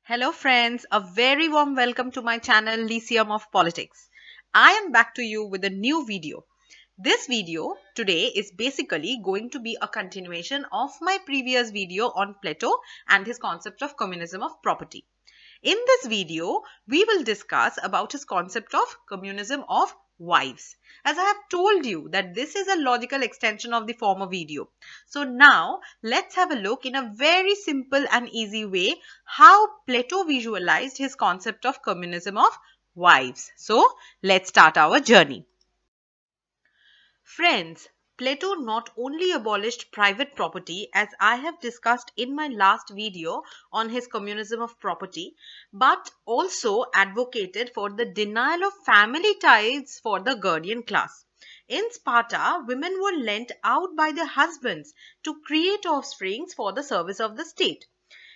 Hello friends, a very warm welcome to my channel Lyceum of Politics. I am back to you with a new video. This video today is basically going to be a continuation of my previous video on Plato and his concept of communism of property. In this video, we will discuss about his concept of communism of wives. As I have told you that this is a logical extension of the former video. So now let's have a look in a very simple and easy way how Plato visualized his concept of communism of wives. So let's start our journey. Friends, Plato not only abolished private property, as I have discussed in my last video on his communism of property, but also advocated for the denial of family ties for the guardian class. In Sparta, women were lent out by their husbands to create offsprings for the service of the state.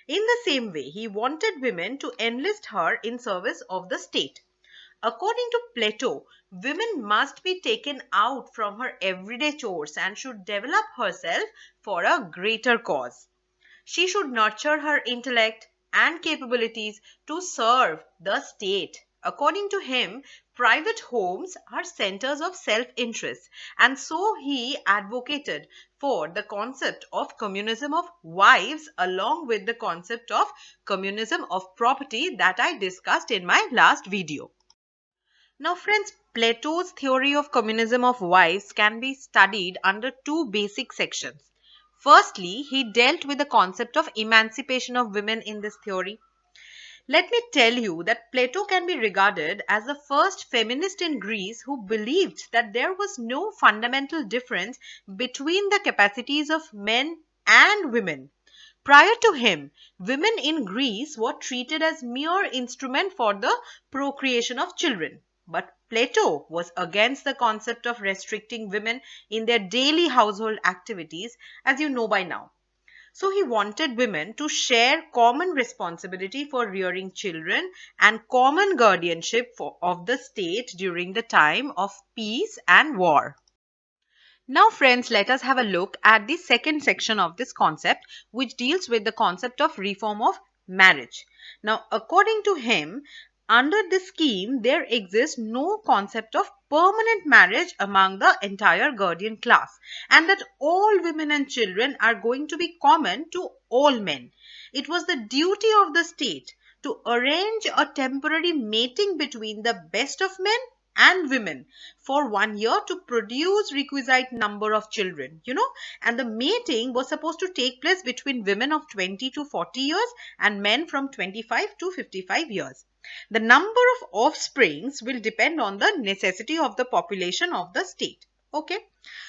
In the same way, he wanted women to enlist her in service of the state. According to Plato, women must be taken out from her everyday chores and should develop herself for a greater cause. She should nurture her intellect and capabilities to serve the state. According to him, private homes are centers of self-interest, and so he advocated for the concept of communism of wives along with the concept of communism of property that I discussed in my last video. Now friends, Plato's theory of communism of wives can be studied under two basic sections. Firstly, he dealt with the concept of emancipation of women in this theory. Let me tell you that Plato can be regarded as the first feminist in Greece who believed that there was no fundamental difference between the capacities of men and women. Prior to him, women in Greece were treated as mere instruments for the procreation of children. But Plato was against the concept of restricting women in their daily household activities, as you know by now. So he wanted women to share common responsibility for rearing children and common guardianship of the state during the time of peace and war. Now friends, let us have a look at the second section of this concept, which deals with the concept of reform of marriage. Now according to him, under this scheme, there exists no concept of permanent marriage among the entire guardian class, and that all women and children are going to be common to all men. It was the duty of the state to arrange a temporary mating between the best of men and women for 1 year to produce requisite number of children, and the mating was supposed to take place between women of 20 to 40 years and men from 25 to 55 years. The number of offsprings will depend on the necessity of the population of the state. Okay.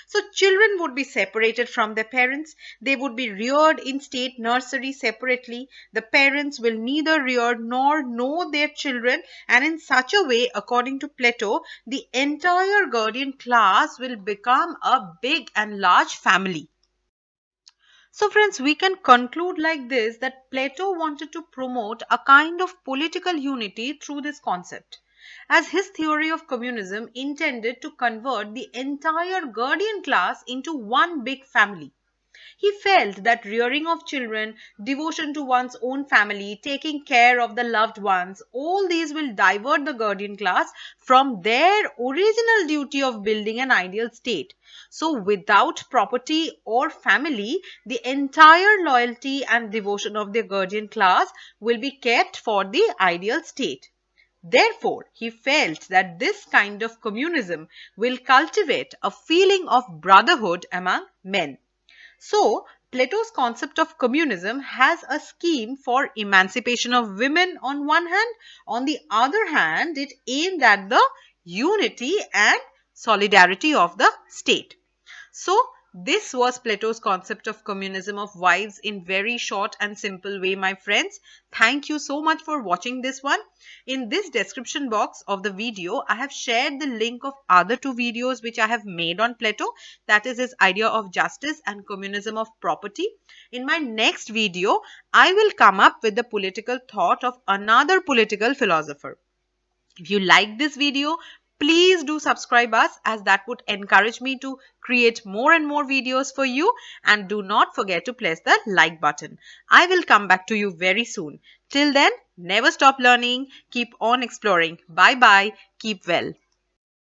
So children would be separated from their parents. They would be reared in state nursery separately. The parents will neither rear nor know their children, and in such a way, according to Plato, the entire guardian class will become a big and large family. So friends, we can conclude like this that Plato wanted to promote a kind of political unity through this concept, as his theory of communism intended to convert the entire guardian class into one big family. He felt that rearing of children, devotion to one's own family, taking care of the loved ones, all these will divert the guardian class from their original duty of building an ideal state. So without property or family, the entire loyalty and devotion of the guardian class will be kept for the ideal state. Therefore, he felt that this kind of communism will cultivate a feeling of brotherhood among men. So, Plato's concept of communism has a scheme for emancipation of women on one hand. On the other hand, it aimed at the unity and solidarity of the state. So, this was Plato's concept of communism of wives in very short and simple way, my friends. Thank you so much for watching this one. In this description box of the video, I have shared the link of other two videos which I have made on Plato. That is his idea of justice and communism of property. In my next video, I will come up with the political thought of another political philosopher. If you like this video, please do subscribe us, as that would encourage me to create more and more videos for you, and do not forget to press the like button. I will come back to you very soon. Till then, never stop learning, keep on exploring. Bye bye, keep well.